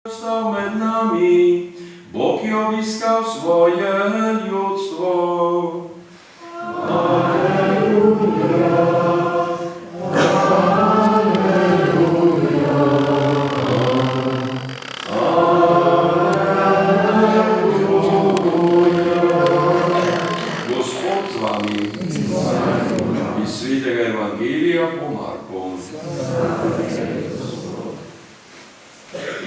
Stal med nami, Bog je obiskal svoje ljudstvo. Aleluja, aleluja, aleluja. Gospod z vami, iz svetega evangelija po Marku.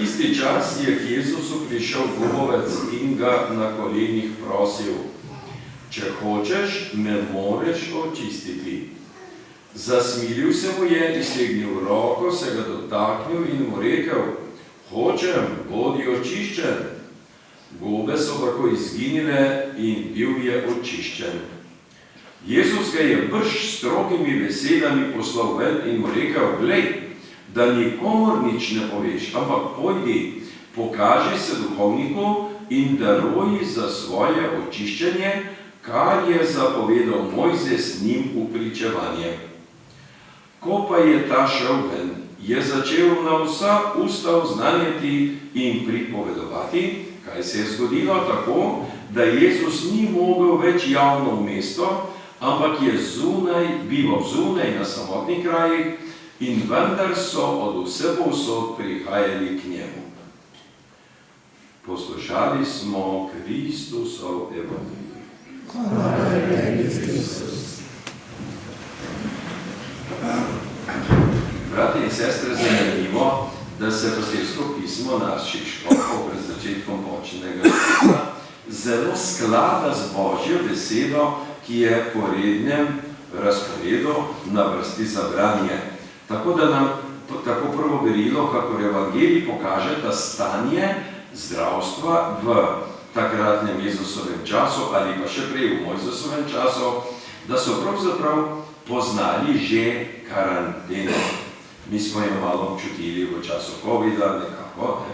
Isti čas je k Jezusu prišel gubovec in ga na kolenih prosil: če hočeš, me moreš očistiti. Zasmilil se mu je, iztegnil roko, se ga dotaknil in mu rekel: hočem, bodi očiščen. Gobe so tako izginile in bil je očiščen. Jezus ga je brž s strogimi besedami poslal ven in mu rekel: glej, da nikomor nič ne poveš, ampak pojdi, pokaži se duhovniku in daruj za svoje očiščenje, kar je zapovedal Mojzes s njim v pričevanje. Ko pa je ta šel ven, je začel na vsa usta oznanjati in pripovedovati, kaj se je zgodilo, tako, da Jezus ni mogel več javno v mesto, ampak je bival zunaj na samotnih krajih, in vendar so od vsepovsod prihajali k njemu. Poslušali smo Kristusov evangelij. Hvala tebi, Kristus. Brati in sestre, zanimivo, da se pastirsko pismo naših škofov pred začetkom počnega leta zelo sklada z Božjo besedo, ki je po rednem razporedu na vrsti za branje. Tako da nam tako prvo berilo, kakor evangelij pokažeta stanje zdravstva v takratnem Jezusovem času ali pa še prej v Mojzesovem času, da so pravzaprav poznali že karanteno. Mi smo jo malo občutili v času COVID-a nekako,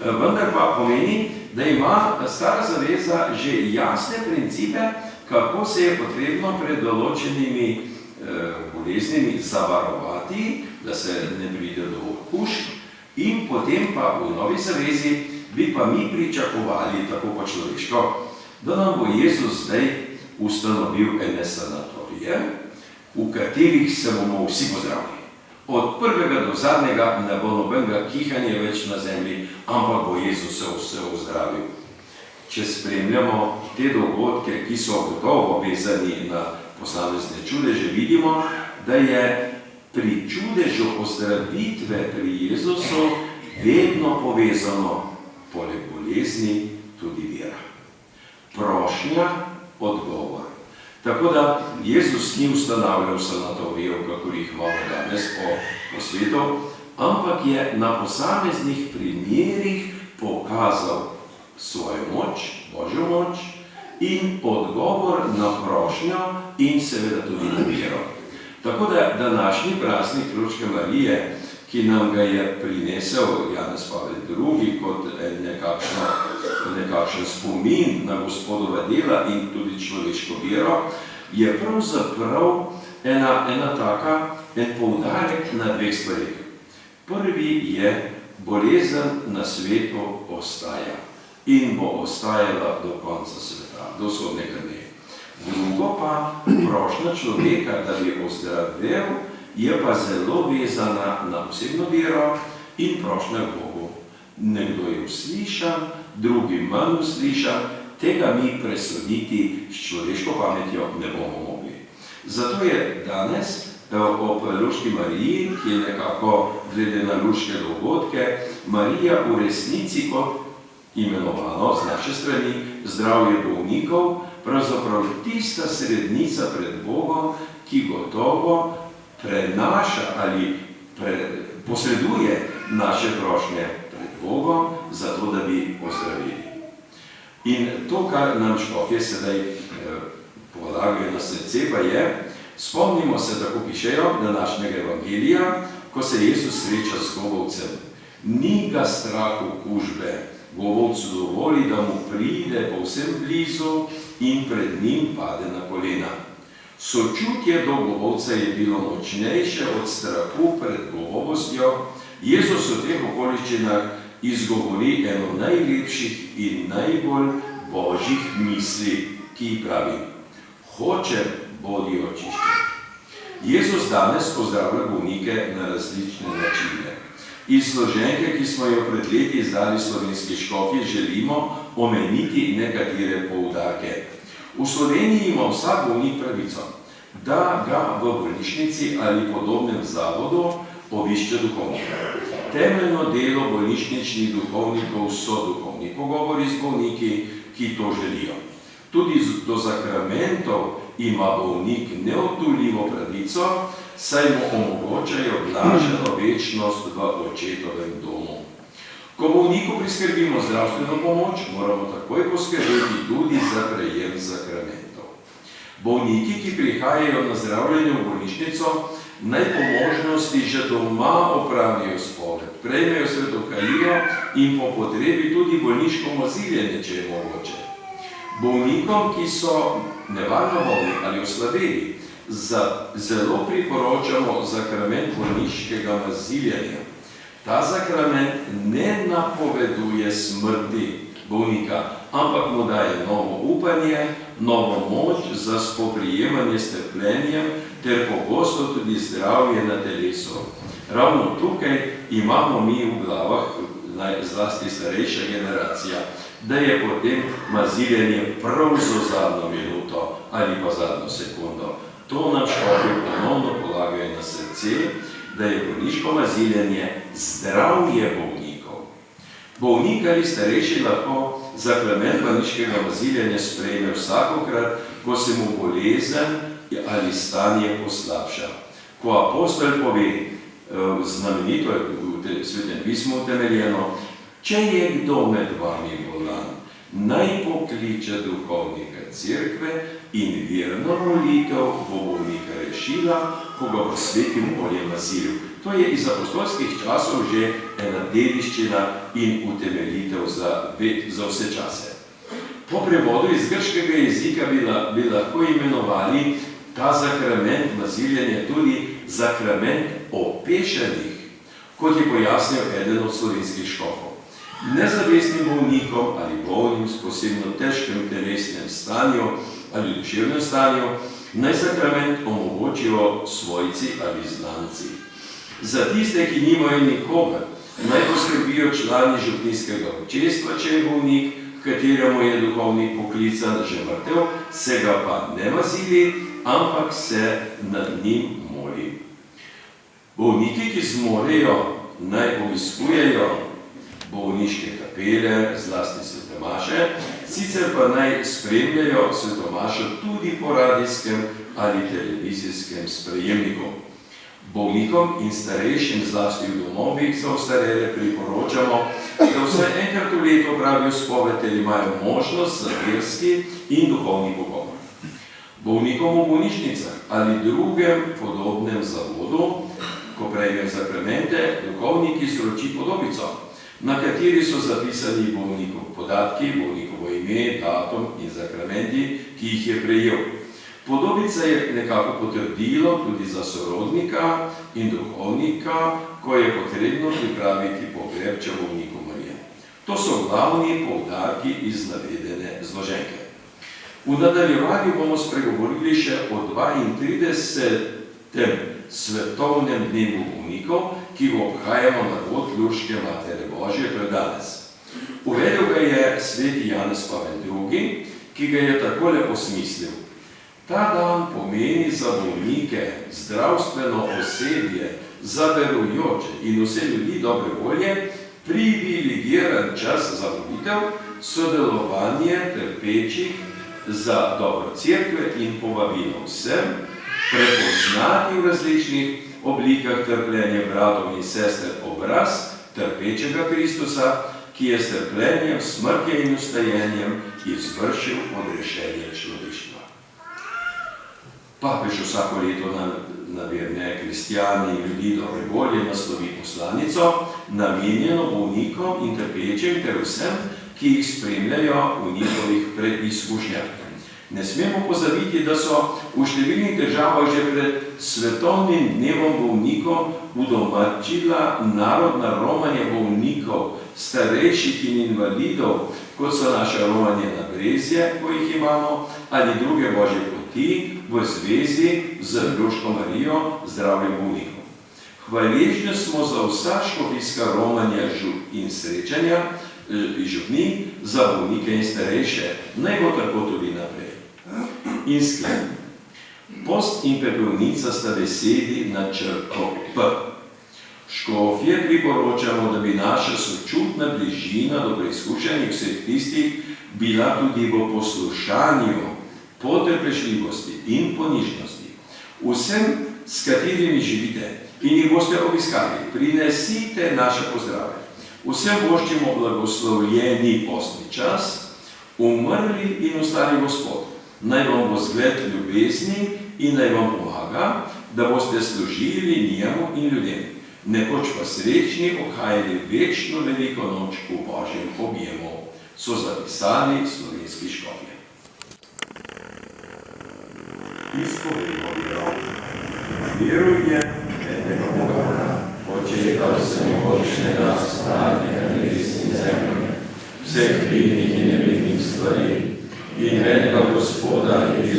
vendar pa pomeni, da ima Stara zaveza že jasne principe, kako se je potrebno pred določenimi boleznimi zavarovati, da se ne pride do okužb, in potem pa v Novi zavezi bi pa mi pričakovali, tako po človeško, da nam bo Jezus zdaj ustanovil ene sanatorije, v katerih se bomo vsi pozdravili. Od prvega do zadnjega ne bo nobenega kihanja več na zemlji, ampak bo Jezus se vse ozdravil. Če spremljamo te dogodke, ki so gotovo vezani na posamezne čudeže, vidimo, da je pri čudežu ozdravitve pri Jezusu vedno povezano, poleg bolezni, tudi vera. Prošnja, odgovor. Tako da Jezus ni ustanavljal sanatorijev, kakor jih imamo danes po svetu, ampak je na posameznih primerih pokazal svojo moč, Božjo moč, in odgovor na prošnjo in seveda tudi na vero. Tako da današnji praznik Lučke Marije, ki nam ga je prinesel Janez Pavel II kot nekakšen spomin na Gospodova dela in tudi človeško vero, je pravzaprav en poudarek na dveh stvarih. Prvi je: bolezen na svetu ostaja in bo ostajala do konca sveta, do sodnega dne. Drugo pa, prošnja človeka, da bi ozdravel, je pa zelo vezana na osebno vero in prošnja k Bogu. Nekdo je uslišan, drugi manj uslišan, tega mi presoditi s človeško pametjo ne bomo mogli. Zato je danes ob Luški Mariji, ki je nekako glede na luške dogodke, Marija v resnici kot imenovano z naše strani zdravje bolnikov, pravzaprav tista srednica pred Bogom, ki gotovo prenaša ali posreduje naše prošnje pred Bogom, zato da bi ozdravili. In to, kar nam škofje sedaj polagajo na srce, pa je: spomnimo se, tako pišejo, današnjega evangelija, ko se Jezus sreča z gobovcem. Ni ga strah okužbe, gobovcu dovoli, da mu pride povsem blizu in pred njim pade na kolena. Sočutje do gobovca je bilo močnejše od strahu pred gobovostjo. Jezus v teh okoliščinah izgovori eno najlepših in najbolj božjih misli, ki pravi: hočem, bodi očiščen. Jezus danes pozdravlja bolnike na različne načine. Iz složenke, ki smo jo pred leti izdali slovenski škofje, želimo omeniti nekatere poudarke. V Sloveniji ima vsak bolnik pravico, da ga v bolnišnici ali podobnem zavodu obišče duhovnik. Temeljno delo bolnišničnih duhovnikov so duhovni pogovori z bolniki, ki to želijo. Tudi do zakramentov ima bolnik neodtujljivo pravico, saj mu omogočajo blaženo večnost v očetovem domu. Ko bolniku priskrbimo zdravstveno pomoč, moramo takoj poskrbeti tudi za prejem zakramentov. Bolniki, ki prihajajo na zdravljenje v bolnišnico, naj po možnosti že doma opravijo spoved, prejmejo svetokalijo in po potrebi tudi bolniško maziljenje, če je mogoče. Bolnikom, ki so nevarno bolni ali oslabeli, zelo priporočamo zakrament bolniškega maziljenja. Ta zakrament ne napoveduje smrti bolnika, ampak mu daje novo upanje, novo moč za spoprijemanje s trpljenjem ter pogosto tudi zdravje na telesu. Ravno tukaj imamo mi v glavah, zlasti starejša generacija, da je potem maziljenje prav za zadnjo minuto ali pa zadnjo sekundo. To nam škofje ponovno polagajo na srce, da je bolniško maziljenje zdravje bolnikov. Bolnik ali starejši lahko zakrament bolniškega maziljenja sprejme vsakokrat, ko se mu bolezen ali stanje poslabša. Ko apostol pove, znamenito je v Svetem pismu utemeljeno, če je kdo med vami bolan, naj pokliče duhovnika cerkve in verno molitev bo bolnika rešila, ko ga bo svetim oljem nasilil. To je iz apostolskih časov že ena dediščina in utemeljitev za vse čase. Po prevodu iz grškega jezika bi lahko imenovali ta zakrament maziljenja tudi zakrament opešenih, kot je pojasnil eden od slovenskih škofov. Nezavestnim bolnikom ali bolnim s posebno težkem telesnem stanju ali duševnem stanju naj sakrament omogočijo svojci ali znanci. Za tiste, ki nimajo nikogar, naj poskrbijo člani župnijskega občestva, če je bolnik, kateremu je duhovnik poklican že mrtev, se ga pa ne mazili, ampak se nad njim moli. Bolniki, ki zmorejo, naj obiskujejo bolniške kapele, zlasti svetomaše, sicer pa naj spremljajo svetomašo tudi po radijskem ali televizijskem sprejemniku. Bolnikom in starejšim zlasti v domovih za ostarele priporočamo, da vsaj enkrat v letu opravijo spoved ter imajo možnost za verski in duhovni pogovor. Bolnikom v bolnišnicah ali drugem podobnem zavodu, ko prejmejo zakramente, duhovnik izroči podobico, na kateri so zapisani bolnikov podatki, bolnikovo ime, datum in zakramenti, ki jih je prejel. Podobica je nekako potrdilo tudi za sorodnika in duhovnika, ko je potrebno pripraviti pogreb, če bolniku umre. To so glavni poudarki iz navedene zloženke. V nadaljevanju bomo spregovorili še o 32. svetovnem dnevu bolnikov, ki ga obhajamo na god Luške Matere Božje, to je danes. Uvedel ga je sveti Janez Pavel II, ki ga je takole osmislil. Ta dan pomeni za bolnike, zdravstveno osebje, za verujoče in vse ljudi dobre volje privilegiran čas za molitev, sodelovanje trpečih za dobro cerkve in povabilo vsem prepoznati v različnih oblikah trpljenja bratov in sester obraz trpečega Kristusa, ki je s trpljenjem, smrtjem in ustajenjem izvršil odrešenje človeštva. Papež vsako leto na verne kristjani in ljudi dobre volje naslovi poslanico, namenjeno bolnikom in trpečim ter vsem, ki jih spremljajo v njihovih preizkušnjah. Ne smemo pozabiti, da so v številnih državah že pred svetovnim dnevom bolnikom udomačila narodna romanja bolnikov, starejših in invalidov, kot so naša romanja na Brezje, ko jih imamo, ali druge božje poti v zvezi z Ruško Marijo, zdravje bolnikov. Hvaležni smo za vsa škofijska romanja in srečanja župni za bolnike in starejše, naj bo tako tudi naprej. In sklep. Post in pepelnica sta besedi na črko P. Škofje priporočamo, da bi naša sočutna bližina do preizkušenih vseh tistih bila tudi v poslušanju, potrpežljivosti in ponižnosti. Vsem, s katerimi živite in jih boste obiskali, prinesite naše pozdrave. Vsem voščimo blagoslovljeni postni čas, umrli in ostali Gospod. Naj vam bo zgled ljubezni in naj vam pomaga, da boste služili njemu in ljudem. Nekoč pa srečni obhajali večno veliko noč v Božjem objemu, so zapisali slovenski škofje. Izpovemo vero. Veruje enega Boga, Očeta vsemogočnega, stvarnega nebes in zemlje, vseh vidnih in nevidnih stvari, in enega Gospoda Jezusa